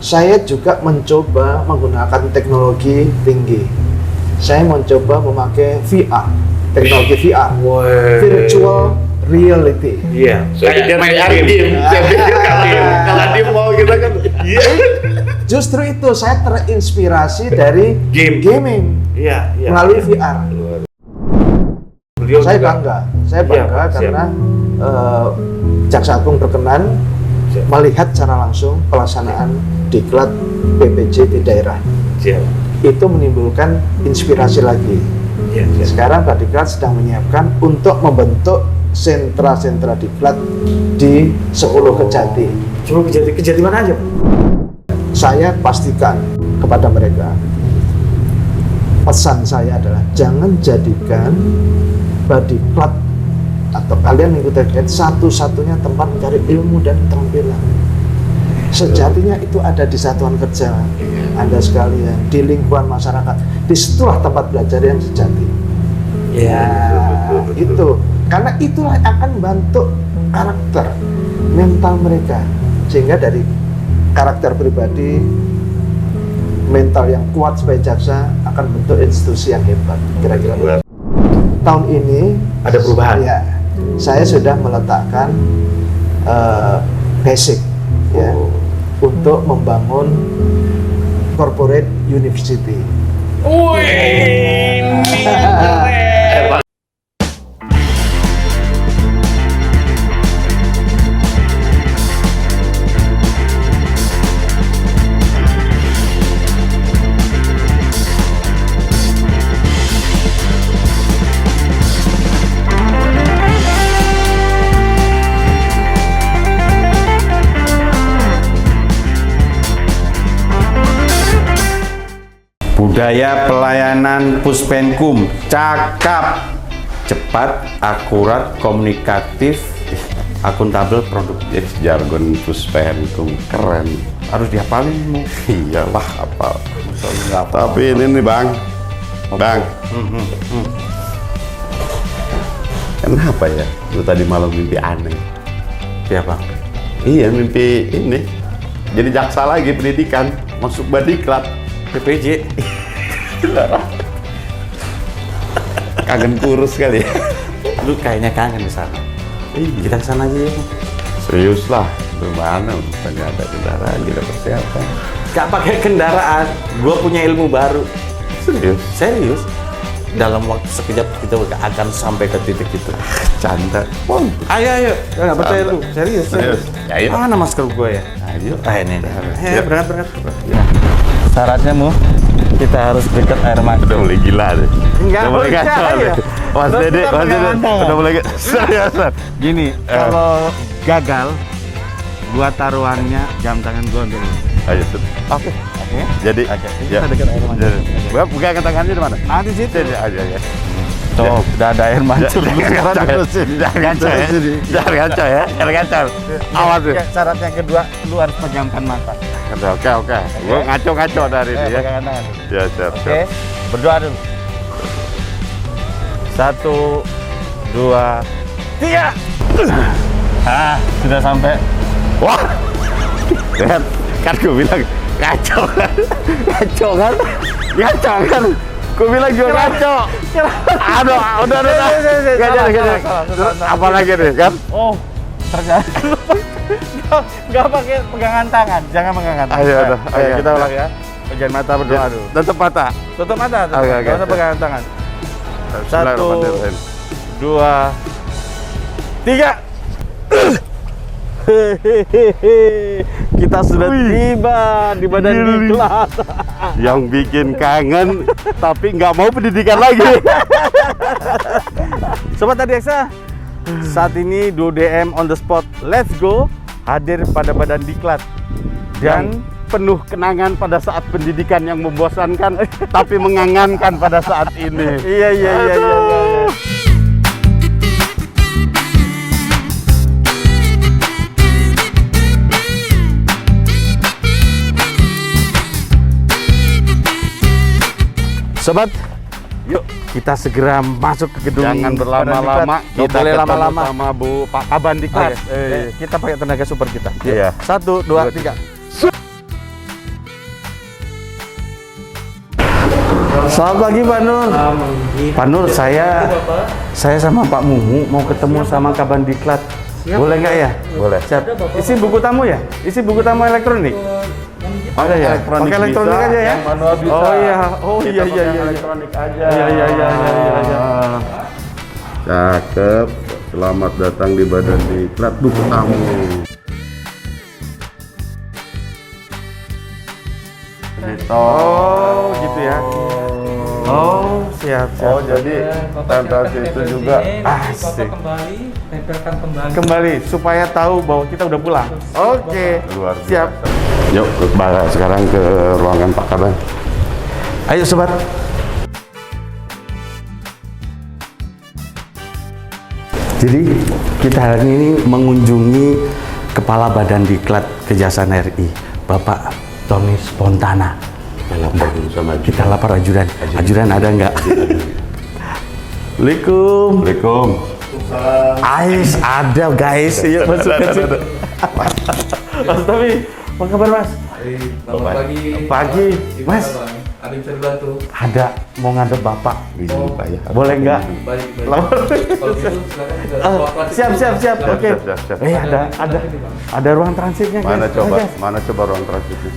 saya juga mencoba menggunakan teknologi tinggi. Saya mencoba memakai VR, teknologi VR, virtual reality. Iya. Kayak main game. Saya pikir kalau dia mau kita kan. Iya. Justru itu saya terinspirasi dari gaming Iya. melalui VR. Beliau Saya juga- bangga, Siap. karena Jaksa Agung berkenan Siap. melihat secara langsung pelaksanaan diklat PPJ di daerah. Siap. Itu menimbulkan inspirasi lagi. Iya. Sekarang Pak Diklat sedang menyiapkan untuk membentuk sentra-sentra diklat di 10 kejati. Cuma kejati mana aja, Pak? Saya pastikan kepada mereka, pesan saya adalah jangan jadikan Badiklat atau kalian mengikuti diklat satu-satunya tempat mencari ilmu dan keterampilan. Sejatinya itu ada di satuan kerja Anda sekalian, di lingkungan masyarakat. Disitulah tempat belajar yang sejati. Iya. Itu karena itulah yang akan membentuk karakter mental mereka, sehingga dari karakter pribadi, mental yang kuat sebagai jaksa akan bentuk institusi yang hebat. Kira-kira tahun ini Ada perubahan. ya, saya sudah meletakkan basic ya, untuk membangun corporate university. Budaya pelayanan Puspenkum, cakap, cepat, akurat, komunikatif, akuntabel, produktif. Jargon Puspenkum keren, Harus dihafalin mu. iyalah apa. Tapi ini nih bang, kenapa ya lu tadi malam mimpi aneh? Siapa? Iya mimpi ini, jadi jaksa lagi pendidikan, masuk Badiklat. PPJ. Kangen kurus kali ya. Lu kayaknya kangen di sana. Kita kesana aja ya. Serius lah, gimana? Bukannya ada kendaraan, kita persiapan. Gak pakai kendaraan. Gua punya ilmu baru. Serius? Serius. Dalam waktu sekejap kita akan sampai ke titik itu. Canda. Ayo. Nggak percaya lu. Serius. Ya, ayo. Mana masker gua ya? Ayo. Ini. Ya. Berangkat. Syaratnya mu kita harus dekat air mata. Udah mulai gila deh. Enggak Udah mulai percaya. kacau deh. Mas Dede, udah mulai seriusan. Gini, kalau gagal gua taruhannya jam tangan gua dulu. Ayo, Sud. Oke. Jadi, Kita dekat air mancur. Gua pegang tangannya di mana? Ah, di situ. Sini aja ya. Tuh, udah ada air mancur. Jangan kacau ya. Jangan kacau. Awas tuh. Syarat yang kedua, lu harus pejamkan mata. Oke. Gua ngaco dari ini ya. Pegangan tangan. Ya, siap. Oke, berdoa dulu. 1, 2, 3. Sudah sampai. Wah. Kan gue bilang kacau kan? Gue bilang juga kacau. Aduh, udah. Gak jadi. Apa lagi nih kan? Oh, ternyata nggak pakai pegangan tangan. Jangan pegangan tangan. Ayo, udah. Ayo, Oke. kita ulang ya. Pegangan mata berdoa dulu. Tutup mata. Tutup mata. Oke. Nggak usah pegangan tangan. 1, Bismillahirrahmanirrahim. 2, 3. Kita sudah tiba di badan diklat. Yang bikin kangen tapi nggak mau pendidikan lagi. Sobat Adiaksa, saat ini 2DM on the spot Let's Go hadir pada badan diklat dan Penuh kenangan pada saat pendidikan yang membosankan tapi mengangankan pada saat ini. iya. Sobat, yuk kita segera masuk ke gedung. Jangan berlama-lama, Badan Diklat. kita Boleh ketemu lama-lama. sama Bu Pak Kaban Diklat. Kita pakai tenaga super kita. Iya. 1, 2, 3. Selamat pagi Pak Nur. Pak Nur, saya sama Pak Mumu mau ketemu sama Kabandiklat. Boleh nggak ya? Boleh. Siap. Isi buku tamu ya? Isi buku tamu elektronik? Ada ya? Elektronik Pakai elektronik bisa, aja ya? yang manual bisa. Oh iya. Oh Kita iya iya pakai iya. elektronik aja. Iya. Cakep. Selamat datang di Badan Diklat buku tamu. Oh, gitu ya. Oh, siap. Oh, jadi tentasi itu juga. Asik. Kembali, tempelkan kembali. Kembali supaya tahu bahwa kita udah pulang. Oke. Luar biasa. Siap. Yuk, sekarang ke ruangan Pak Kaban. Ayo sobat. Jadi kita hari ini mengunjungi Kepala Badan Diklat Kejaksaan RI, Bapak Tony Spontana. Kita lapor dulu sama Kita lapar ajudan. Ajudan ada nggak? Assalamualaikum. Assalamualaikum. Ais ada guys. Yuk masuk ke situ. Mas Tommy, apa kabar Mas? Selamat pagi. Pagi, Mas. Ada yang bisa dibantu? Ada mau ngadep Bapak. Ini Pak ya. Boleh nggak? Baik. Lapor. Kalau gitu silakan kita ruang transit. Siap. Oke. siap. Ada ruang transitnya. Mana guys. coba? Guys. Mana coba ruang transitnya?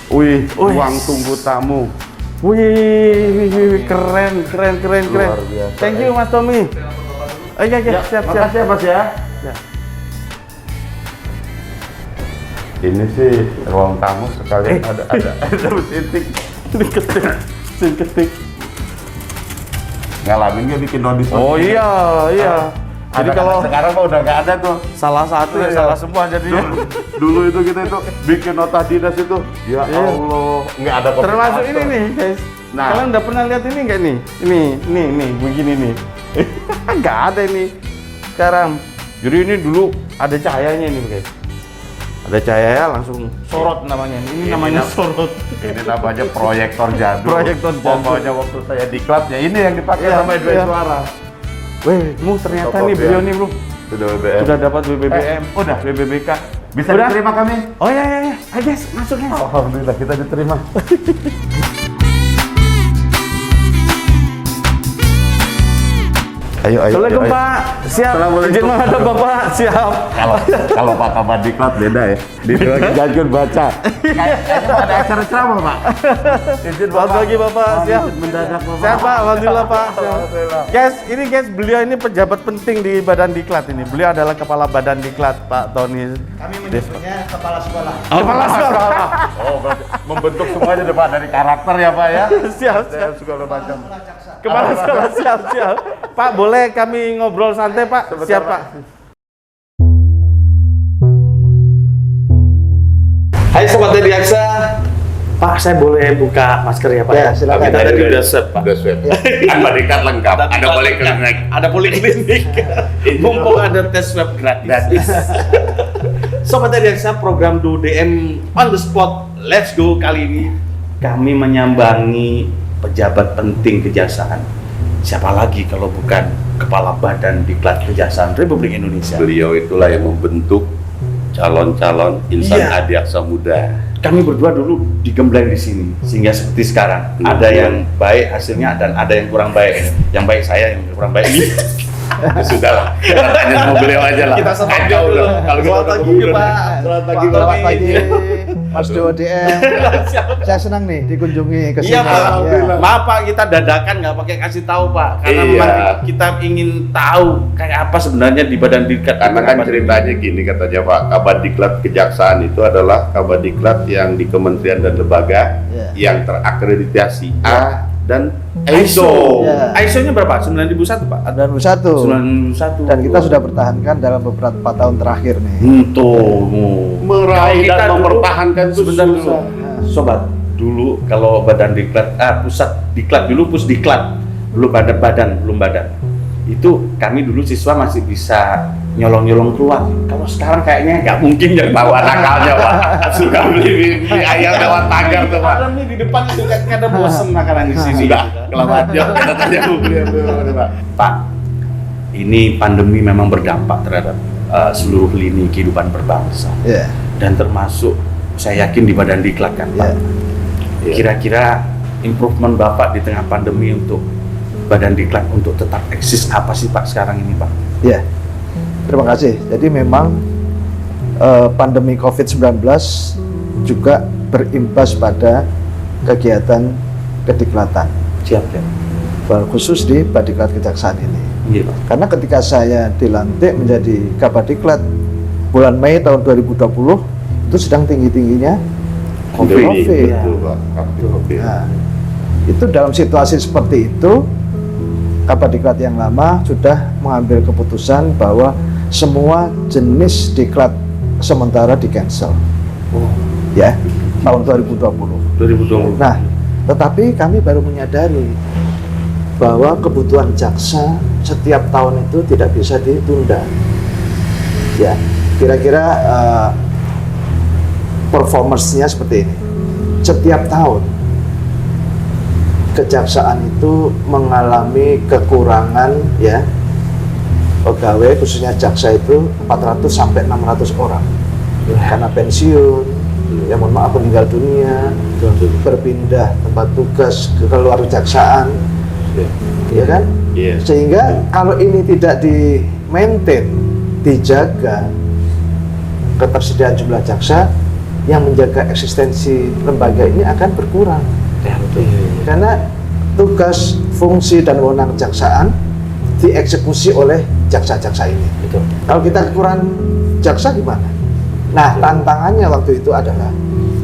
Wih, ruang tunggu tamu. Wih, keren. Luar biasa. Thank you Mas Tommy. Oke, siap. Makasih ya Mas ya. Ini sih ruang tamu sekalian ada titik. Ketik. Ngalamin nggak bikin notis? Oh iya. Jadi kalau sekarang mah udah nggak ada tuh. salah satu ya salah semua jadinya. Dulu itu kita itu bikin nota dinas itu, ya Iya. Allah, nggak ada copy Termasuk paste. ini nih, guys. Nah. Kalian udah pernah lihat ini nggak nih? Ini, begini nih. Nggak ada ini. Sekarang. Jadi ini dulu ada cahayanya ini, guys. Ada cahaya langsung sorot namanya. Ini namanya sorot. Ini namanya proyektor jadul. Proyektor jadul. Pokoknya waktu saya diklat ya ini yang dipakai Iya, sama dua iya. suara. Weh, ternyata Top nih up beliau ya. nih, Bro. Sudah BBM. Sudah dapat BBBM. udah. BBBK. Bisa Udah? diterima kami? Oh iya. Ayo guys, masuk guys. Alhamdulillah kita diterima. Ayo. Assalamualaikum Pak. Siap. Assalamualaikum. Izin menghadap Bapak. Siap. Kalau Pak Kabar diklat beda ya. Di Jangan baca. Kayaknya ada acara ceramah, Pak. Izin Selamat pagi Bapak. Siap. mendadak Bapak. Siap Pak. Alhamdulillah Pak. Siap. Alhamdulillah. Guys, beliau ini pejabat penting di Badan Diklat ini. Beliau adalah Kepala Badan Diklat, Pak Tony. Kami menyebutnya kepala sekolah. Kepala sekolah. Oh, berarti membentuk semuanya deh, Pak, dari karakter ya, Pak ya. Siap. Dan segala macam. Kepala sekolah siap. Pak, boleh kami ngobrol santai Pak? Siap Pak. Hai Sobat Diaksa. Pak, saya boleh buka masker ya Pak? Ya, silakan. Kita tadi udah swab Pak. Udah swab. Kan badikat lengkap. Ada poliklinik. Ada poliklinik. Mumpung ada tes swab gratis. Sobat Diaksa, program DUDM on the spot. Let's go kali ini kami menyambangi pejabat penting kejaksaan. Siapa lagi kalau bukan Kepala Badan Diklat Kejaksaan Republik Indonesia. Beliau itulah yang membentuk calon-calon insan Iya. adiaksa muda. Kami berdua dulu digembleng di sini sehingga seperti sekarang. Ada yang baik hasilnya dan ada yang kurang baik. Yang baik saya, yang kurang baik ini. Ya sudahlah. Tanya sama beliau aja lah. Kita sama Kacau dulu. udah. Kalau kita Selamat udah pagi, ngobrol. Pak. Selamat pagi, Selamat Bapak. pagi, Mas DODM. Saya senang nih dikunjungi ke sini. Iya Pak, Ya. maaf Pak, kita dadakan nggak pakai kasih tahu Pak, karena Iya. memang kita ingin tahu kayak apa sebenarnya di Badan Diklat. Karena kan ceritanya gini katanya Pak, Kabadiklat Kejaksaan itu adalah Kabadiklat yang di kementerian dan lembaga Ya. yang terakreditasi A dan ISO. Ya. ISO-nya berapa? 9001 Pak? Ada 91. 91. Dan kita sudah pertahankan dalam beberapa tahun terakhir nih. Untuk Meraih Kita dan dulu- mempertahankan itu sebentar dulu. susah. Sobat, dulu kalau Badan Diklat, pusat Diklat dulu, Pusdiklat, belum badan. Itu kami dulu siswa masih bisa nyolong-nyolong keluar. Kalau sekarang kayaknya nggak mungkin ya. Tahu nakalnya Pak, suka beli ayam lewat pagar tuh Pak. Karena nih di depan itu kayaknya ada bosen makanan di sini. Sudah kelamaan jam kita tanya beliau Pak. Pak, ini pandemi memang berdampak terhadap seluruh lini kehidupan berbangsa. Ya. Dan termasuk saya yakin di Badan Diklat kan Pak. Ya. Kira-kira improvement Bapak di tengah pandemi untuk Badan Diklat untuk tetap eksis apa sih Pak sekarang ini Pak? Ya, terima kasih. Jadi memang pandemi COVID-19 juga berimbas pada kegiatan kediklatan, Siap ya. khusus di Badiklat Kejaksaan ini. Iya Pak. Karena ketika saya dilantik menjadi Kabadiklat bulan Mei tahun 2020, itu sedang tinggi-tingginya COVID. Betul, Pak. Covid. Nah, itu dalam situasi seperti itu, Kabadiklat yang lama sudah mengambil keputusan bahwa semua jenis diklat sementara di cancel. Ya, tahun 2020. 2020. Nah, tetapi kami baru menyadari bahwa kebutuhan jaksa setiap tahun itu tidak bisa ditunda. Ya, kira-kira performance-nya seperti ini. Setiap tahun kejaksaan itu mengalami kekurangan ya pegawai, khususnya jaksa itu 400 sampai 600 orang karena pensiun, ya mohon maaf meninggal dunia, berpindah tempat tugas ke luar kejaksaan, ya kan? Iya. Sehingga kalau ini tidak di maintain, dijaga ketersediaan jumlah jaksa, yang menjaga eksistensi lembaga ini akan berkurang. Ya, betul. Karena tugas, fungsi, dan wewenang kejaksaan dieksekusi oleh jaksa-jaksa ini. Betul. Kalau kita kekurangan jaksa gimana? Nah, tantangannya waktu itu adalah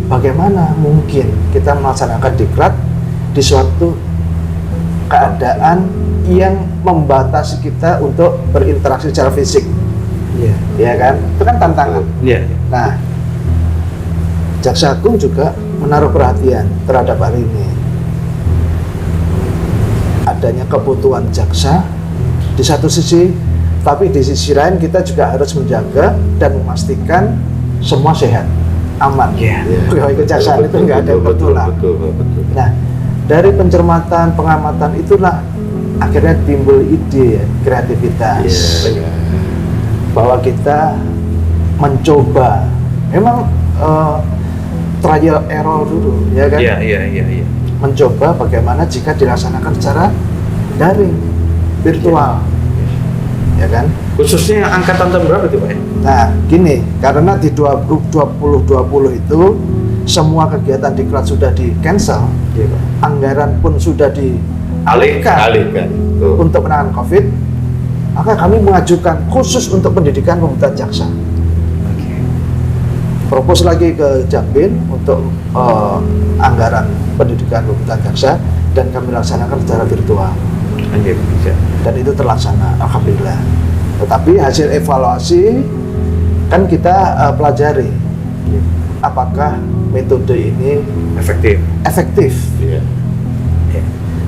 bagaimana mungkin kita melaksanakan diklat di suatu keadaan yang membatasi kita untuk berinteraksi secara fisik. Iya. Ya kan? Itu kan tantangan. Iya. Nah, Jaksa Agung juga menaruh perhatian terhadap hal ini. Adanya kebutuhan jaksa di satu sisi, tapi di sisi lain kita juga harus menjaga dan memastikan semua sehat, aman. Pegawai kejaksaan itu nggak ada yang tertular. Betul. Nah, dari pencermatan, pengamatan itulah akhirnya timbul ide, kreativitas, bahwa kita mencoba, memang trial error dulu, ya kan? Iya. Mencoba bagaimana jika dilaksanakan secara daring, virtual, ya kan? Khususnya yang angkatan tahun berapa itu Pak? Nah, gini, karena di 2020 itu semua kegiatan diklat sudah di cancel, Iya Pak. anggaran pun sudah dialihkan Alihkan. Tuh. untuk penanganan COVID, maka kami mengajukan khusus untuk pendidikan pembentukan jaksa. Propose lagi ke Jakbin untuk anggaran pendidikan pembentukan jaksa, dan kami laksanakan secara virtual, dan itu terlaksana, alhamdulillah. Tetapi hasil evaluasi kan kita pelajari apakah metode ini efektif. Iya.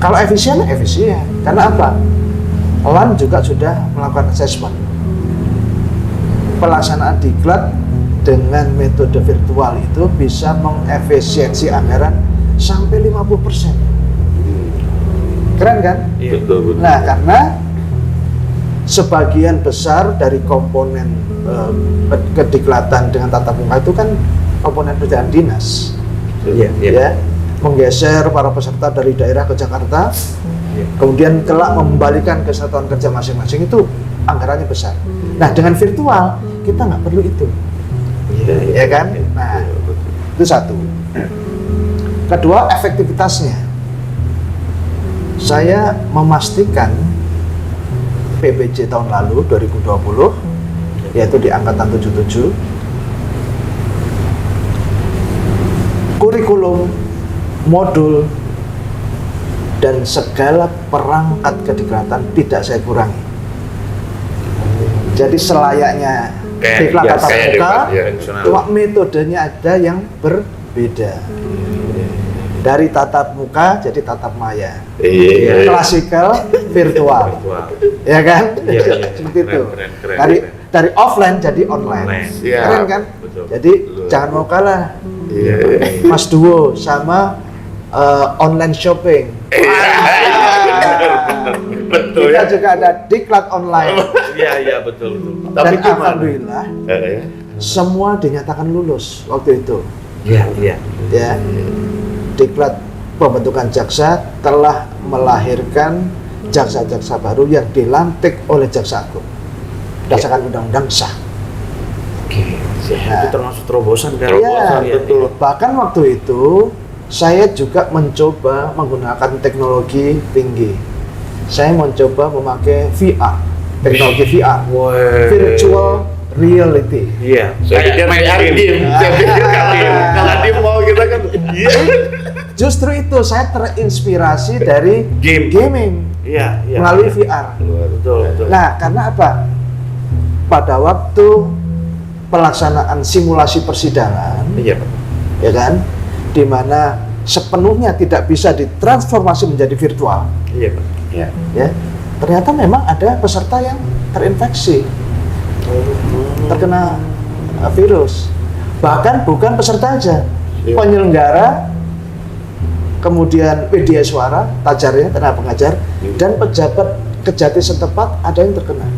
Kalau efisien, karena apa? LAN juga sudah melakukan assessment pelaksanaan diklat dengan metode virtual itu bisa mengefisiensi anggaran sampai 50%. Keren kan? Betul. Nah, karena sebagian besar dari komponen kediklatan dengan tatap muka itu kan komponen pekerjaan dinas. Ya, menggeser para peserta dari daerah ke Jakarta, kemudian kelak membalikan ke satuan kerja masing-masing, itu anggarannya besar. Nah, dengan virtual kita nggak perlu itu. Ya kan? Nah, itu satu. Kedua, efektivitasnya. Saya memastikan PBJ tahun lalu 2020, yaitu di angkatan 77, kurikulum, modul, dan segala perangkat kediklatan tidak saya kurangi. Jadi selayaknya diklat tatap muka, cuma metodenya ada yang berbeda. Dari tatap muka jadi tatap maya, klasikal, virtual, ya kan? Seperti itu. Dari offline jadi online, keren kan? Jadi jangan mau kalah, Mas Duo sama online shopping. Betul Kita ya. juga ada diklat online. Iya betul. Dan alhamdulillah semua dinyatakan lulus waktu itu. Iya. Ya, diklat pembentukan jaksa telah melahirkan jaksa-jaksa baru yang dilantik oleh Jaksa Agung berdasarkan undang-undang sah. Oke. Nah. Itu termasuk terobosan kan? Iya, betul. Bahkan waktu itu saya juga mencoba menggunakan teknologi tinggi. Saya mencoba memakai VR, teknologi VR, virtual reality. Iya. Saya pikir main VR game. Saya pikir kalau dia mau kita kan iya. Justru itu saya terinspirasi dari gaming Iya, iya. melalui VR. Betul, betul. Nah, karena apa? Pada waktu pelaksanaan simulasi persidangan, Iya, Pak. ya kan, di mana sepenuhnya tidak bisa ditransformasi menjadi virtual, Iya, Pak. Iya. ya, ternyata memang ada peserta yang terinfeksi, terkena virus. Bahkan bukan peserta aja, penyelenggara, kemudian media suara, tajarnya, tenaga pengajar, dan pejabat kejati setempat ada yang terkena.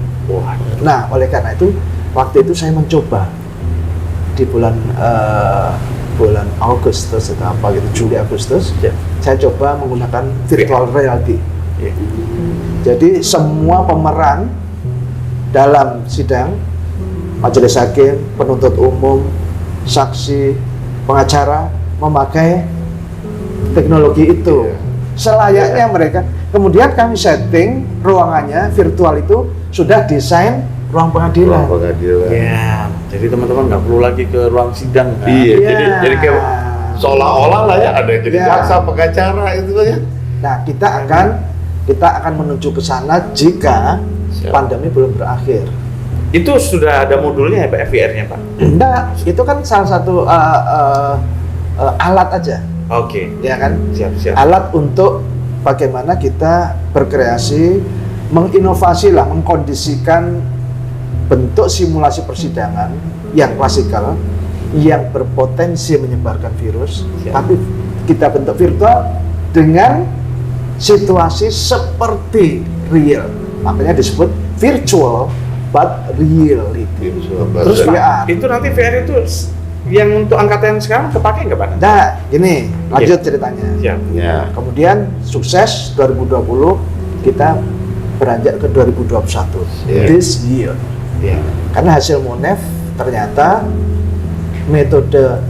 Nah, oleh karena itu, waktu itu saya mencoba di bulan Agustus atau apa gitu, Juli Agustus, saya coba menggunakan virtual reality. Jadi semua pemeran dalam sidang, majelis hakim, penuntut umum, saksi, pengacara memakai teknologi itu selayaknya mereka. Kemudian kami setting ruangannya virtual itu sudah desain ruang pengadilan. Ya, jadi teman-teman nggak perlu lagi ke ruang sidang. Kan? Iya, Iya. jadi kayak seolah-olah lah ya ada yang jadi Iya. jaksa pengacara itu ya. Nah, kita akan menuju ke sana jika pandemi belum berakhir. Itu sudah ada modulnya ya Pak, VR-nya Pak? Enggak, itu kan salah satu alat aja, Oke, ya kan? siap-siap. Alat untuk bagaimana kita berkreasi, menginovasi lah, mengkondisikan bentuk simulasi persidangan yang klasikal, yang berpotensi menyebarkan virus, tapi kita bentuk virtual dengan situasi seperti real. Makanya disebut virtual but reality. Terus Pak, VR. itu nanti VR itu yang untuk angkatan sekarang kepake nggak Pak? Nah, gini, lanjut ceritanya. Siap. Ya. Kemudian sukses 2020, kita beranjak ke 2021. Yeah. This year. Iya. Karena hasil MUNEF ternyata metode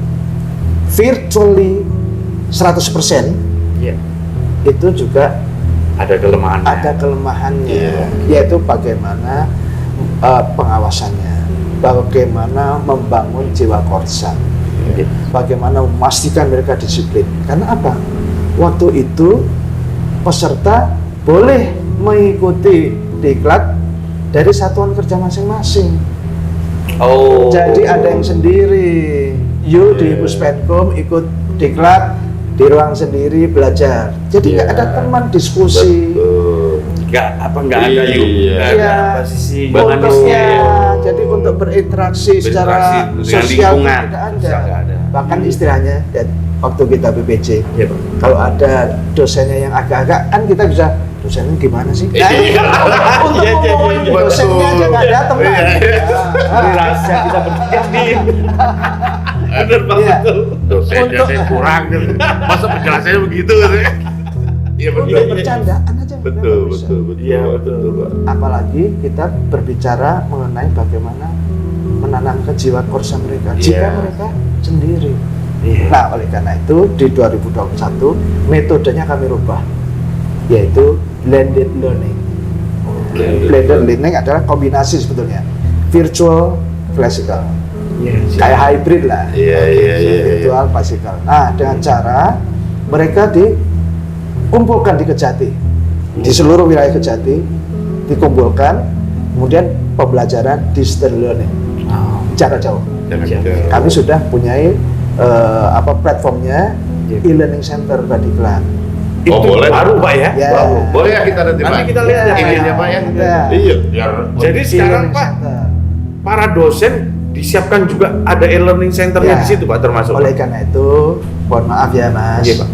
virtually 100% Iya. itu juga Ada kelemahannya. ada kelemahannya, Iya. yaitu bagaimana pengawasannya, bagaimana membangun jiwa korsa, bagaimana memastikan mereka disiplin. Karena apa? Waktu itu peserta boleh mengikuti diklat dari satuan kerja masing-masing. Oh. Jadi ada yang sendiri, di Puspenkum ikut diklat di ruang sendiri belajar. Jadi nggak ada teman diskusi. nggak ada Iya. yuk. Nggak ada Iya. posisi Bonusnya, jadi untuk berinteraksi secara dengan sosial lingkungan. tidak ada. Sosial nggak ada. Bahkan istilahnya, dan waktu kita BPJ, Iya, Pak. kalau ada dosennya yang agak-agak, kan kita bisa, dosennya gimana sih? Nah, untuk Iya, ngomongin iya, dosennya aja nggak ada teman. Ini rahasia kita bertiga nih. Bener Pak, Iya. betul. Dosennya saya kurang gitu. Masa penjelasannya begitu gitu ya? Iya betul. Untuk bercandaan aja udah Betul, nggak bisa. betul, betul. Iya, betul. Pak. Apalagi kita berbicara mengenai bagaimana menanamkan jiwa korsa mereka jika Iya. mereka sendiri. Iya. Nah, oleh karena itu di 2021 metodenya kami rubah, yaitu blended learning. Blended learning adalah kombinasi sebetulnya virtual classical, kayak hybrid lah. Iya, iya, iya, iya. Virtual classical. Nah, dengan cara mereka dikumpulkan di Kejati, di seluruh wilayah Kejati dikumpulkan, kemudian pembelajaran distance learning, jarak jauh. Kami sudah punyai platformnya, e-learning center Badiklat. Itu boleh. baru Pak ya? Ya. Boleh ya kita nanti Pak? Nanti kita lihat ya, Pak. Ininya Pak ya? Ada. Iya, biar Jadi sekarang E-learning Pak, center. para dosen disiapkan juga ada e-learning centernya Ya. di situ Pak, termasuk. Oleh Pak? karena itu, mohon maaf ya Mas, Iya, Pak.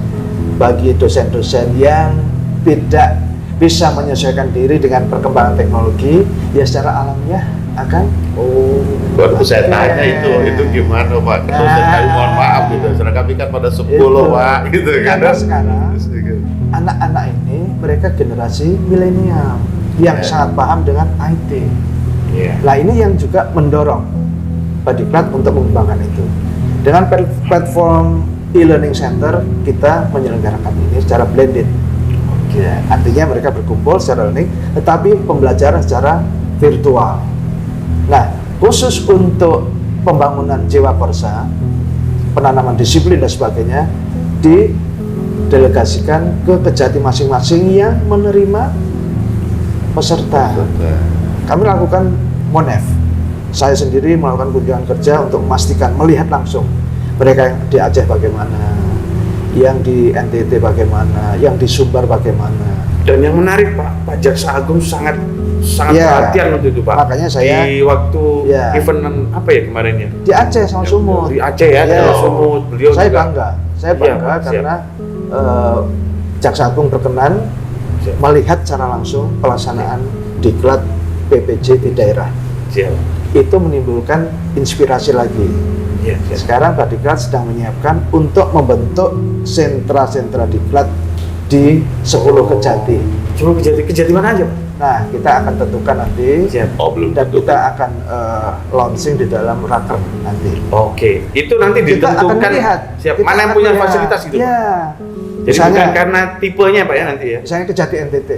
bagi dosen-dosen yang tidak bisa menyesuaikan diri dengan perkembangan teknologi, ya secara alamiah akan Baru saya tanya itu gimana Pak? Terus saya mohon maaf gitu. Sekarang kami kan pada 10 Pak gitu kan. Karena sekarang anak-anak ini mereka generasi milenial yang sangat paham dengan IT. Nah ini yang juga mendorong Badiklat untuk mengembangkan itu. Dengan platform e-learning center kita menyelenggarakan ini secara blended. Ya, artinya mereka berkumpul secara learning, tetapi pembelajaran secara virtual. Nah, khusus untuk pembangunan jiwa korsa, penanaman disiplin dan sebagainya, didelegasikan ke Kejati masing-masing yang menerima peserta. Kami lakukan MONEF. Saya sendiri melakukan kunjungan kerja untuk memastikan, melihat langsung mereka yang di Aceh bagaimana, yang di NTT bagaimana, yang di Sumbar bagaimana. Dan yang menarik Pak Jaksa Agung sangat perhatian untuk itu Pak. Makanya saya di waktu event apa ya kemarin ya? Di Aceh sama Sumut. Di Aceh ya, di Sumut. Beliau saya juga bangga. Saya bangga karena Jaksa Agung berkenan melihat secara langsung pelaksanaan diklat PPJ di daerah. Itu menimbulkan inspirasi lagi. Sekarang Badiklat sedang menyiapkan untuk membentuk sentra-sentra diklat di 10 kejati. 10 kejati mana aja Pak? Nah, kita akan tentukan nanti dan kita akan launching di dalam raker nanti. Oke, itu nanti Kita akan ditentukan melihat mana yang punya fasilitas gitu. Iya. Jadi Misalnya, bukan karena tipenya Pak ya nanti ya. Misalnya Kejati NTT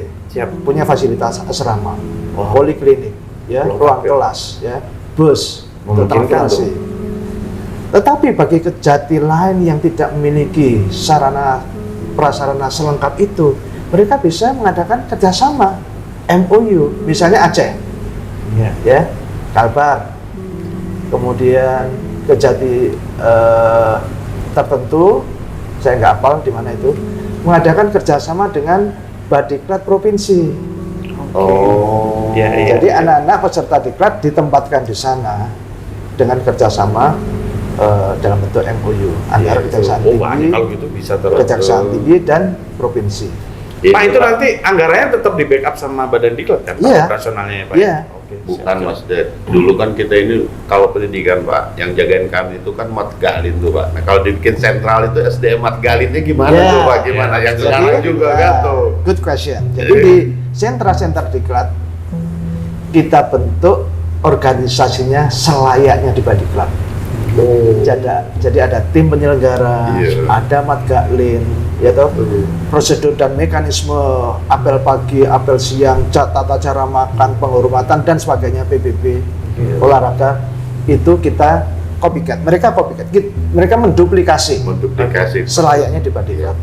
punya fasilitas asrama, Wow. poliklinik, ya, ruang kelas, ya, bus, Memungkinkan transportasi. Tetapi bagi kejati lain yang tidak memiliki sarana prasarana selengkap itu, mereka bisa mengadakan kerjasama MOU, misalnya Aceh, ya, Kalbar, kemudian kejati tertentu, saya nggak hafal di mana itu, mengadakan kerjasama dengan Badiklat provinsi. Jadi anak-anak peserta diklat ditempatkan di sana dengan kerjasama dalam bentuk MOU antara Kejaksaan Tinggi, kalau gitu bisa Kejaksaan Tinggi dan provinsi. Pak itu nanti anggarannya tetap di backup sama Badan Diklat kan? Iya. Operasionalnya ya Pak? Iya. Oke, Bukan Mas Ded, dulu kan kita ini kalau pendidikan Pak, yang jagain kami itu kan Matgalin tuh Pak. Nah kalau dibikin sentral itu SDM Matgalinnya gimana tuh Pak? Gimana? Yang sekarang juga kan tuh. Good question. Jadi di sentra-sentra diklat kita bentuk organisasinya selayaknya di Badiklat. Jadi ada tim penyelenggara, ada Matgalin, ya toh, prosedur dan mekanisme apel pagi, apel siang, tata cara makan, penghormatan dan sebagainya, PBB, olahraga, itu kita copycat. Mereka copycat, mereka menduplikasi selayaknya di Badiklat.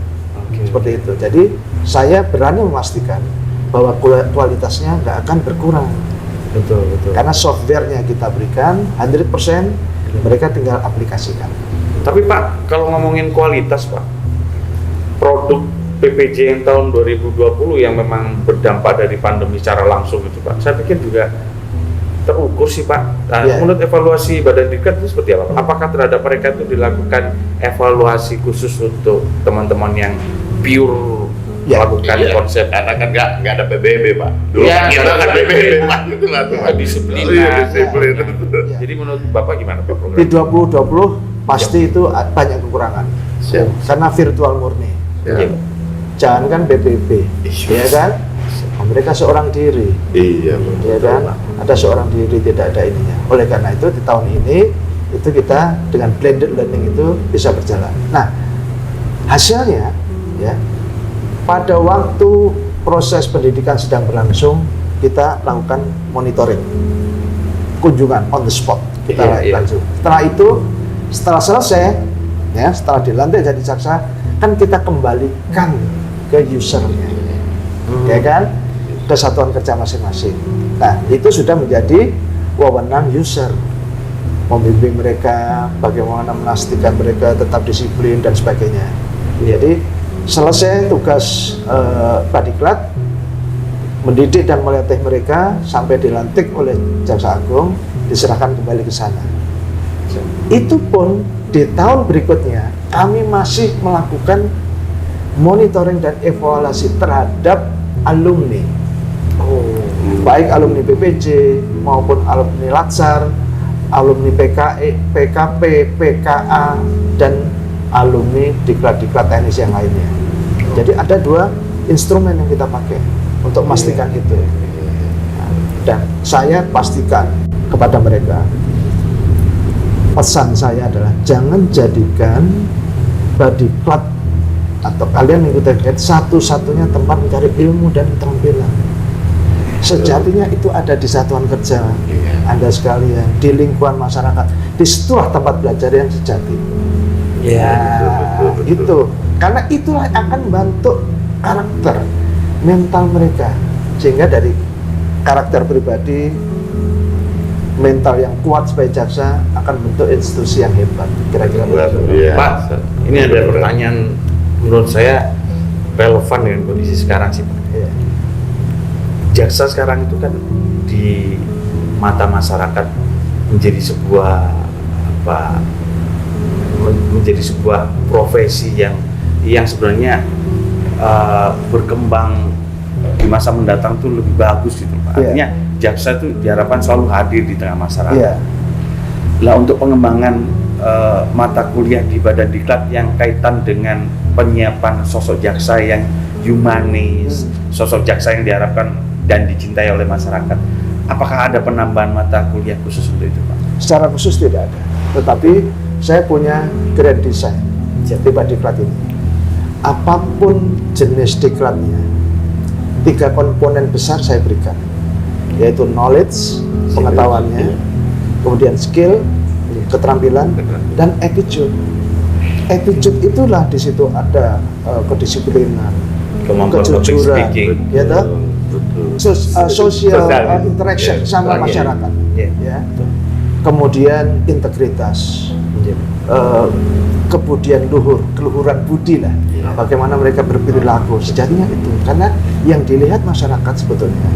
Seperti itu. Jadi saya berani memastikan bahwa kualitasnya nggak akan berkurang. Betul. Karena softwarenya kita berikan 100%. Mereka tinggal aplikasikan. Tapi Pak, kalau ngomongin kualitas Pak, produk PPJ yang tahun 2020 yang memang berdampak dari pandemi secara langsung itu Pak, saya pikir juga terukur sih Pak. Nah, menurut evaluasi Badan Diklat itu seperti apa? Apakah terhadap mereka itu dilakukan evaluasi khusus untuk teman-teman yang pure melakukan konsep? Karena kan nggak ada PBB Pak. Dulu kan kita kan PBB Pak, itu lah tuh. Disiplin. Jadi menurut Bapak gimana Pak program? Di 2020 pasti itu banyak kekurangan. Karena virtual murni. Jangan kan PBB, ya kan? Mereka seorang diri. Iya, ya kan? Ada seorang diri, tidak ada ininya. Oleh karena itu di tahun ini itu kita dengan blended learning itu bisa berjalan. Nah, hasilnya ya, pada waktu proses pendidikan sedang berlangsung, kita lakukan monitoring, kunjungan on the spot, kita langsung. Setelah itu, setelah selesai, ya, setelah dilantik jadi jaksa, kan kita kembalikan ke usernya, ya kan, ke satuan kerja masing-masing. Nah, itu sudah menjadi wewenang user, membimbing mereka, bagaimana memastikan mereka tetap disiplin dan sebagainya. Jadi selesai tugas Badiklat, mendidik dan melatih mereka sampai dilantik oleh Jaksa Agung, diserahkan kembali ke sana. Itu pun di tahun berikutnya kami masih melakukan monitoring dan evaluasi terhadap alumni. baik alumni BPJ maupun alumni Latsar, alumni PKP, PKA, dan alumni diklat-diklat teknis yang lainnya. Jadi ada 2 instrumen yang kita pakai untuk memastikan itu. Dan saya pastikan kepada mereka, pesan saya adalah jangan jadikan Badiklat atau kalian mengikuti satu-satunya tempat mencari ilmu dan keterampilan. Sejatinya itu ada di satuan kerja Anda sekalian, di lingkungan masyarakat. Disitulah tempat belajar yang sejati. Ya, Itu karena itulah yang akan membentuk karakter mental mereka, sehingga dari karakter pribadi, mental yang kuat sebagai jaksa akan bentuk institusi yang hebat. Kira-kira begitu. Pak, ini ada pertanyaan menurut saya relevan dengan kondisi sekarang sih, Pak. Iya. Jaksa sekarang itu kan di mata masyarakat menjadi sebuah menjadi sebuah profesi yang sebenarnya berkembang di masa mendatang tuh lebih bagus gitu, Pak. Artinya jaksa itu diharapkan selalu hadir di tengah masyarakat. Iya. Lah untuk pengembangan mata kuliah di Badan Diklat yang kaitan dengan penyiapan sosok jaksa yang humanis, sosok jaksa yang diharapkan dan dicintai oleh masyarakat, apakah ada penambahan mata kuliah khusus untuk itu, Pak? Secara khusus tidak ada, tetapi saya punya grand design di Badiklat ini. Apapun jenis diklatnya, 3 komponen besar saya berikan, yaitu knowledge, pengetahuannya, kemudian skill, keterampilan, dan attitude. Attitude itulah di situ ada kedisiplinan, Kemampuan public kejujuran, speaking. ya toh? Social interaction sama Iya. masyarakat, Iya. ya. Kemudian integritas, kemudian keluhuran budi lah. Bagaimana mereka berperilaku, sejatinya itu. Karena yang dilihat masyarakat sebetulnya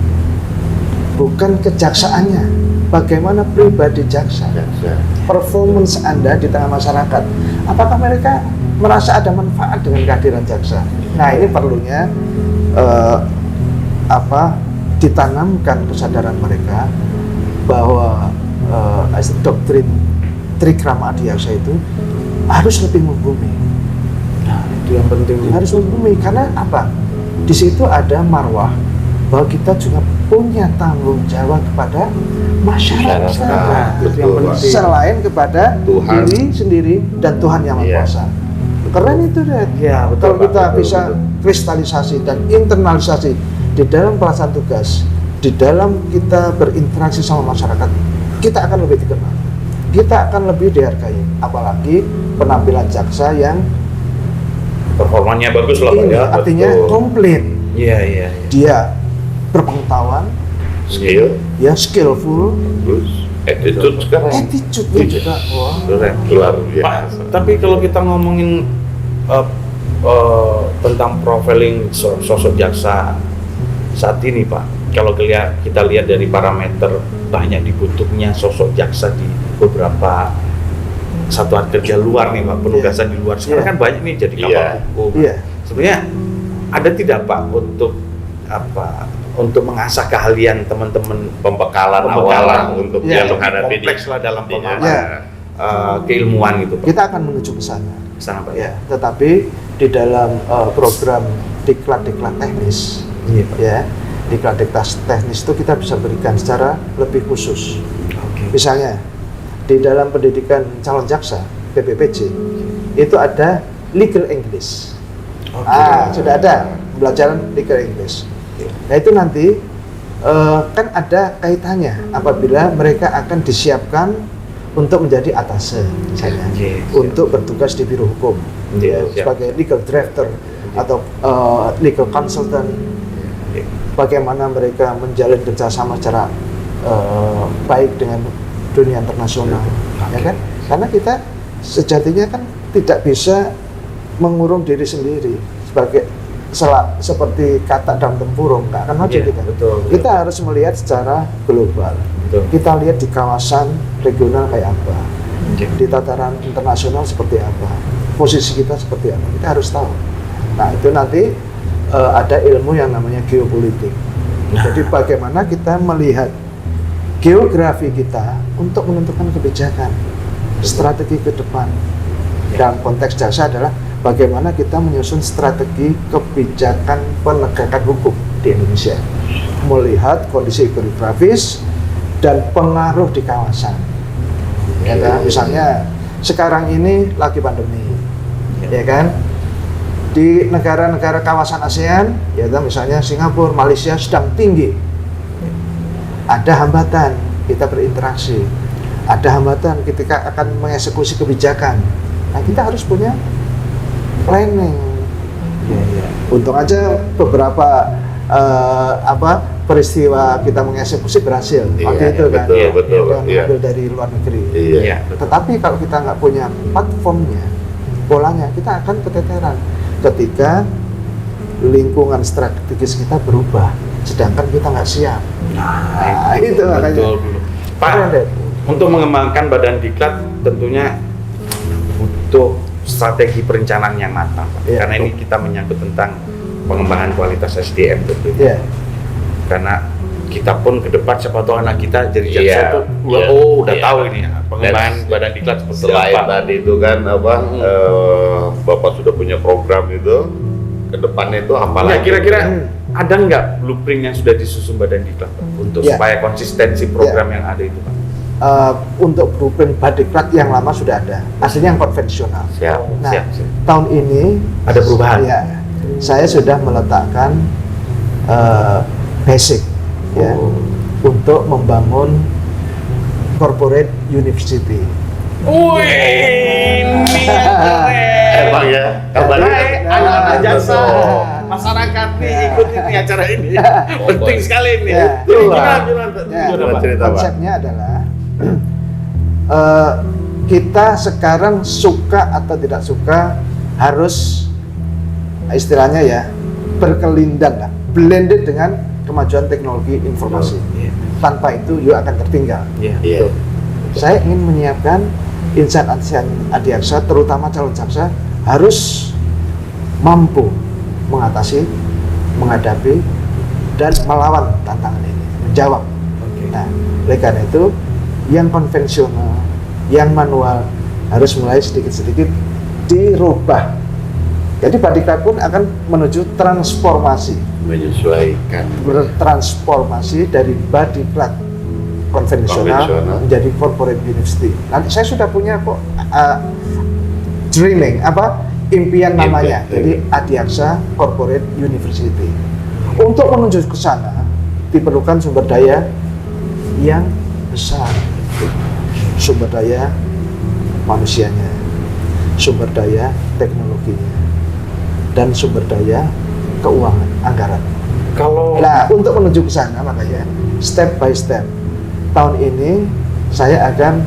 bukan kejaksaannya, bagaimana pribadi jaksa, performance Anda di tengah masyarakat. Apakah mereka merasa ada manfaat dengan kehadiran jaksa? Nah, ini perlunya ditanamkan kesadaran mereka bahwa doktrin trikrama adiaksa itu harus lebih membumi. Nah, itu yang penting. Harus membumi karena apa? Di situ ada marwah bahwa kita juga punya tanggung jawab kepada masyarakat. Betul, Yang penting. Pak. Selain kepada Tuhan. diri sendiri dan Tuhan yang Maha Iya. Kuasa. Keren itu, Dad. Ya, betul, Kalau Pak. kita Betul, bisa kristalisasi dan internalisasi di dalam pelaksanaan tugas, di dalam kita berinteraksi sama masyarakat, kita akan lebih dikenal, kita akan lebih dihargai. Apalagi penampilan jaksa yang Performanya bagus lah, Pak, ini ya. artinya betul. komplit. Iya, iya. Dia berpengetahuan, Skill, ya skillful, terus attitude sekarang attitude-nya juga. Wah. keren, luar Pak, biasa. tapi kalau kita ngomongin tentang profiling sosok jaksa saat ini, Pak, kalau kita lihat dari parameter banyak dibutuhnya sosok jaksa di beberapa satuan kerja luar nih, Pak, penugasan di luar sekarang Iya. kan banyak nih jadi kapal Iya. hukum. Iya. Sebenarnya ada tidak, Pak, untuk mengasah keahlian teman-teman Pembekalan awal untuk Iya. dia menghadapi kompleks lah dalam Iya. pemahaman keilmuan gitu, Pak. Kita akan menuju ke sana. Kesana, Pak. Ya, tetapi di dalam program diklat-diklat teknis, Iya, Pak. ya, diklat-diklat teknis itu kita bisa berikan secara lebih khusus. Oke. Misalnya di dalam pendidikan calon jaksa PPPJ itu ada legal English. Sudah ada pembelajaran legal English. Nah itu nanti kan ada kaitannya apabila mereka akan disiapkan untuk menjadi atase, misalnya, Yes, untuk bertugas di biro hukum, ya, Yes, sebagai legal drafter atau legal consultant. Bagaimana mereka menjalin kerjasama secara baik dengan dunia internasional, ya kan? Karena kita sejatinya kan tidak bisa mengurung diri sendiri sebagai seperti kata dalam tempurung, nggak akan maju Iya, kita. betul. Kita harus melihat secara global. Betul. Kita lihat di kawasan regional kayak apa, Oke. di tataran internasional seperti apa, posisi kita seperti apa. Kita harus tahu. Nah itu nanti ada ilmu yang namanya geopolitik. Jadi bagaimana kita melihat geografi kita untuk menentukan kebijakan, strategi ke depan. Dalam konteks jasa adalah bagaimana kita menyusun strategi kebijakan penegakan hukum di Indonesia, melihat kondisi geografis dan pengaruh di kawasan. Ya kan? Misalnya sekarang ini lagi pandemi, ya kan? Di negara-negara kawasan ASEAN, ya kan, misalnya Singapura, Malaysia sedang tinggi. Ada hambatan kita berinteraksi, ada hambatan ketika akan mengeksekusi kebijakan. Nah, kita harus punya planning. Untung aja beberapa peristiwa kita mengeksekusi berhasil waktu itu kan, betul, ambil dari luar negeri. Iya. Tetapi kalau kita nggak punya platformnya, polanya, kita akan keteteran ketika lingkungan strategis kita berubah, sedangkan kita nggak siap. Nah, itu makanya. Betul. Pak, untuk mengembangkan badan diklat tentunya butuh strategi perencanaan yang matang, Pak. Iya, Karena ini kita menyangkut tentang pengembangan kualitas SDM tentunya. Iya. Karena kita pun ke depan siapa tahu anak kita jadi jaksa Iya, tuh, iya, udah iya. tahu ini pengembangan Dan badan diklat seperti Selain apa. tadi itu kan Bapak sudah punya program itu, ke depannya itu apa Nah, lagi? kira-kira ada nggak blueprint yang sudah disusun badan diklat, Pak, untuk Iya. supaya konsistensi program yang ada itu, Pak? Untuk blueprint Badiklat yang lama sudah ada, aslinya yang konvensional. Siap, Nah, siap. tahun ini Ada perubahan? Ya, saya sudah meletakkan basic ya untuk membangun corporate university. Wih, ini Emang ya, kembali anak-anak Nah, jasa betul. masyarakat nih ikut ini acara ini. Penting sekali ini. Ya, Jadi betul. gimana, Pak? cerita, Pak. Konsepnya adalah kita sekarang suka atau tidak suka harus istilahnya ya berkelindan lah, blended dengan kemajuan teknologi informasi. Iya. Tanpa itu you akan tertinggal. Iya. Saya ingin menyiapkan insan adiaksa, terutama calon jaksa, harus mampu mengatasi, menghadapi, dan melawan tantangan ini, menjawab. Nah, oleh karena itu, yang konvensional, yang manual harus mulai sedikit-sedikit dirubah. Jadi Badiklat pun akan menuju transformasi, Menyesuaikan. bertransformasi dari Badiklat konvensional menjadi corporate university. Nanti saya sudah punya kok dreaming, impian namanya. Jadi Adiaksa Corporate University. Untuk menuju ke sana diperlukan sumber daya yang besar, sumber daya manusianya, sumber daya teknologinya, dan sumber daya keuangan, anggaran. Nah, untuk menuju ke sana makanya step by step. Tahun ini saya akan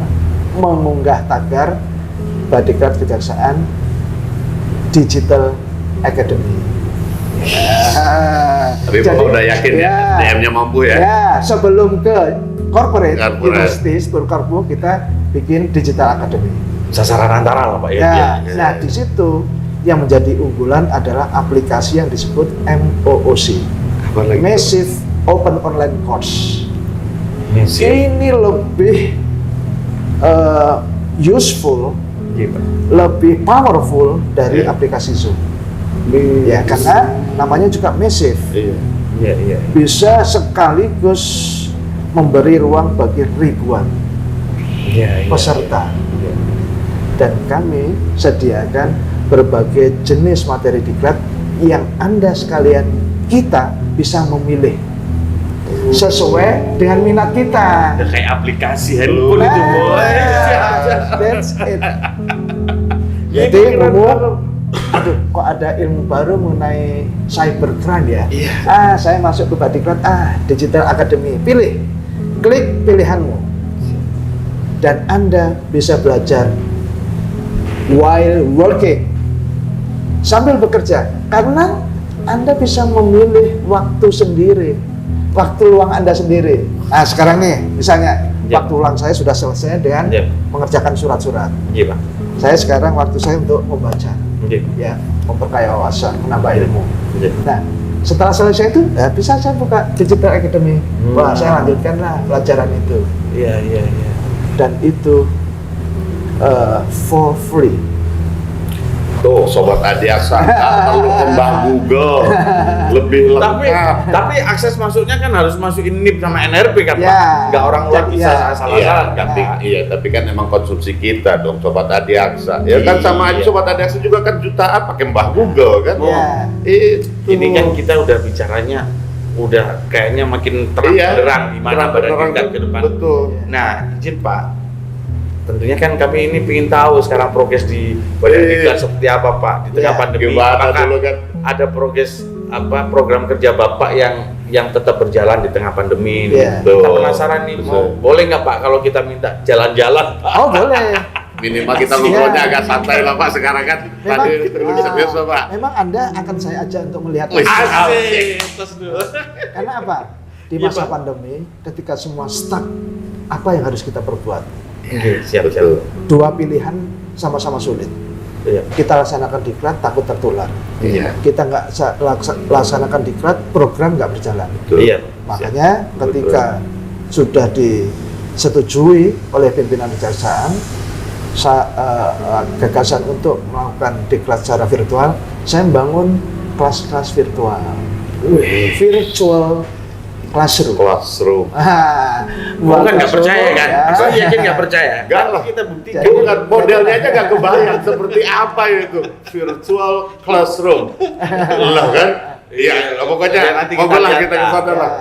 mengunggah tagar Badiklat Kejaksaan Digital Academy. Tapi Bapak udah yakin ya, DM-nya mampu ya? Ya, sebelum ke corporate Corporate. university, sebelum korpo kita bikin Digital Academy. Sasaran antara lah, Pak ya. Ya, ya. nah di situ yang menjadi unggulan adalah aplikasi yang disebut MOOC, Apa lagi? Massive Open Online Course. Misi. Ini lebih useful, Iya, Pak. lebih powerful dari Iya. aplikasi Zoom. Ya, karena namanya juga massive, Iya. Iya. bisa sekaligus memberi ruang bagi ribuan Iya. peserta. Dan kami sediakan berbagai jenis materi diklat yang Anda sekalian kita bisa memilih sesuai dengan minat kita. Udah kayak aplikasi handphone itu, boy. That's it. Jadi aduh, kok ada ilmu baru mengenai cybercrime ya? Iya. Saya masuk ke Badiklat, Digital Academy. Pilih, klik pilihanmu. Dan Anda bisa belajar while working, sambil bekerja, karena Anda bisa memilih waktu sendiri, waktu luang Anda sendiri. Nah, sekarang nih, misalnya Ya. waktu luang saya sudah selesai dengan Ya. mengerjakan surat-surat. Iya, Pak. Saya sekarang waktu saya untuk membaca, Iya. ya, memperkaya wawasan, menambah ilmu. Iya. Nah, Setelah selesai itu, ya bisa saya buka Digital Academy. Wah, saya lanjutkanlah pelajaran itu. Iya. Dan itu for free. Tuh, Sobat Adiaksa, nggak perlu kembang Google, lebih lengkap. Tapi akses masuknya kan harus masukin NIP sama NRP kan, Pak? Ya. Nggak orang luar bisa Ya. salah-salah kan, Pak? Tapi kan emang konsumsi kita dong, Sobat Adiaksa. Ya kan sama aja Iya. Sobat Adiaksa juga kan jutaan pakai mbah Google kan. Iya. Itu. Ini kan kita udah bicaranya udah kayaknya makin terang Iya, benderang gimana badan terang-benderang, kita ke depan. betul. Nah, izin Pak, tentunya kan kami ini ingin tahu sekarang progres di badan kita seperti apa Pak di tengah Iya. pandemi. Gimana Apakah dulu kan? ada progres program kerja Bapak yang tetap berjalan di tengah pandemi ini? Iya. Kita Betul. penasaran nih, Betul. boleh nggak Pak kalau kita minta jalan-jalan Pak? Oh, boleh. Minimal kita ngobrolnya agak santai lah Pak sekarang kan. Memang, Tadi serius lah Pak. memang Anda akan saya ajak untuk melihat Wih, langsung. Asik, terus dulu. Karena apa? Di Iya, masa Pak. pandemi, ketika semua stuck, apa yang harus kita perbuat? Oke, siap. Dua pilihan sama-sama sulit. Iya. Kita laksanakan diklat, takut tertular. Iya. Kita nggak laksanakan diklat, program nggak berjalan. Iya. Makanya ketika sudah disetujui oleh pimpinan kejaksaan, gagasan untuk melakukan diklat secara virtual, saya membangun kelas-kelas virtual. Virtual classroom. Classroom. Bukan nggak percaya kan? Ya. Saya yakin nggak percaya. Enggak lah. Kita buktikan. Jadi- Bukan modelnya aja nggak kebayang seperti apa itu virtual classroom. Lah kan? Iya, pokoknya Ya, nanti kita ngobrol lah lihat, kita ke sana Ya. lah.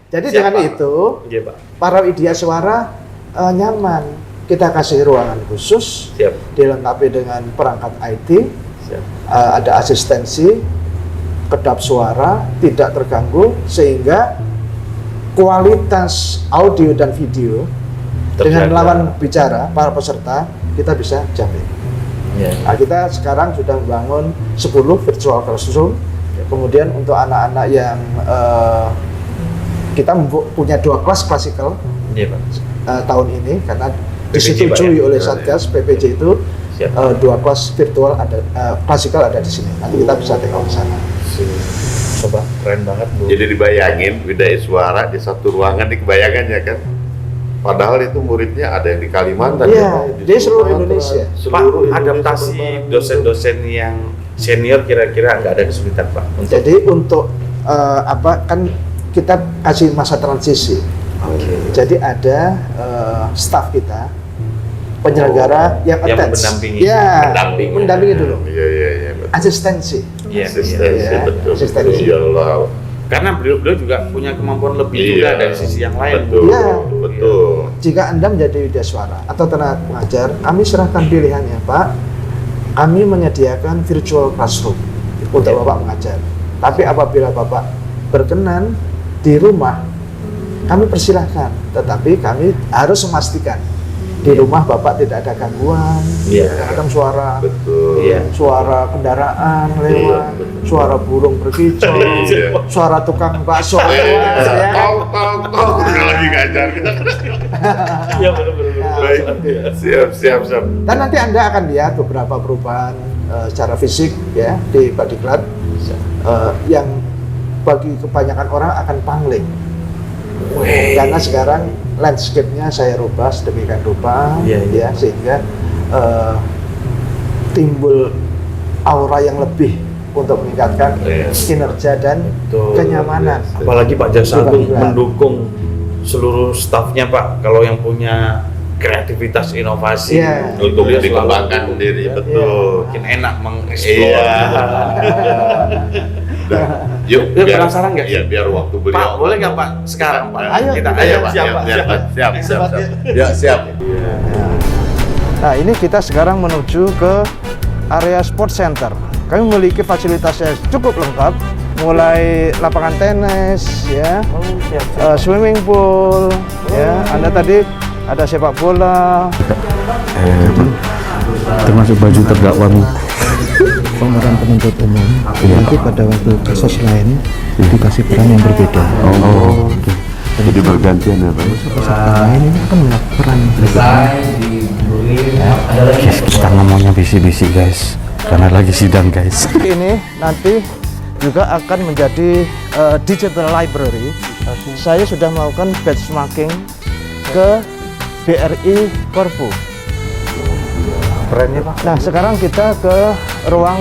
Jadi Siap, dengan Pak. itu Iya Pak. para widya suara nyaman. Kita kasih ruangan khusus, Siap. dilengkapi dengan perangkat IT, Siap. ada asistensi, kedap suara, tidak terganggu, sehingga kualitas audio dan video dengan Terjaga. lawan bicara para peserta kita bisa jamin. Iya. Nah, kita sekarang sudah membangun 10 virtual classroom. Kemudian untuk anak-anak yang kita punya 2 kelas klasikal Iya Pak. tahun ini karena PPJ, disetujui Pak, ya? oleh Satgas PPJ itu Siap. 2 kelas virtual ada klasikal ada di sini. Nanti kita bisa tengok ke sana. Coba keren banget Bu. Jadi dibayangin widya suara di satu ruangan di kebayangannya kan. Padahal itu muridnya ada yang di Kalimantan. Iya, Pak, di seluruh Sumatera, Indonesia. Pak, seluruh Indonesia adaptasi berbarengan. dosen-dosen yang senior kira-kira nggak ada kesulitan Pak untuk Jadi untuk kan kita kasih masa transisi. Jadi ada staf kita penyelenggara yang yang attach. mendampingi. Ya, Mendampingi. mendampingi dulu. Iya, betul. Asistensi. Iya, Asistensi, iya. betul. Asistensi. Iyalah. Karena beliau juga punya kemampuan lebih juga dari sisi yang lain. Betul, Iya. betul. Jika Anda menjadi widya suara atau tenaga pengajar, kami serahkan pilihannya, Pak. Kami menyediakan virtual classroom untuk Bapak mengajar. Tapi apabila Bapak berkenan di rumah, kami persilahkan. Tetapi kami harus memastikan di rumah Bapak tidak ada gangguan, Iya. kadang suara Betul. Iya. suara kendaraan lewat, betul. suara burung berkicau, Iya. suara tukang bakso lewat, ya kan? Tong, udah lagi ngajar kita. Iya benar-benar. Baik, siap. Dan nanti Anda akan lihat beberapa perubahan secara fisik ya di Badiklat yang bagi kebanyakan orang akan pangling. Karena sekarang landscape-nya saya rubah sedemikian rupa Iya. ya sehingga timbul aura yang lebih untuk meningkatkan Iya. kinerja dan Betul. kenyamanan. Apalagi Pak Jaksa Agung Iya. mendukung seluruh stafnya Pak kalau yang punya kreativitas inovasi Iya. Untuk Beliau selalu dikembangkan mendukung. sendiri, betul. Makin enak mengeksplor. Iya. Udah. Yuk, Yuk, penasaran nggak? Iya, biar waktu beliau. Pak, boleh nggak Pak sekarang Pak? Ayo, kita kita ayo Pak. siap Pak. Siap. Ya, siap. Nah, ini kita sekarang menuju ke area sport center. Kami memiliki fasilitas yang cukup lengkap, mulai lapangan tenis, ya, swimming pool, ya. Anda tadi ada sepak bola, Termasuk baju terdakwa pemeran penuntut umum. Nanti pada waktu kasus lain dikasih peran yang berbeda. Oh, jadi bergantian ya Pak. Peserta lain ini akan melakukan peran yang berbeda. Guys, kita ngomongnya bisi-bisi guys, karena lagi sidang guys. Ini nanti juga akan menjadi digital library. Saya sudah melakukan benchmarking ke BRI Korpu. Kerennya Pak. Nah, sekarang kita ke ruang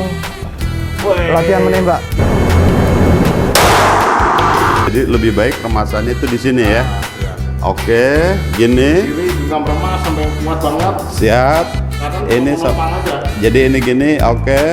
latihan menembak. Jadi lebih baik kemasannya itu di sini ya. Oke, gini. Ini juga meremas sampai kuat banget. Siap. Kadang Ini lempang aja. jadi ini gini, oke.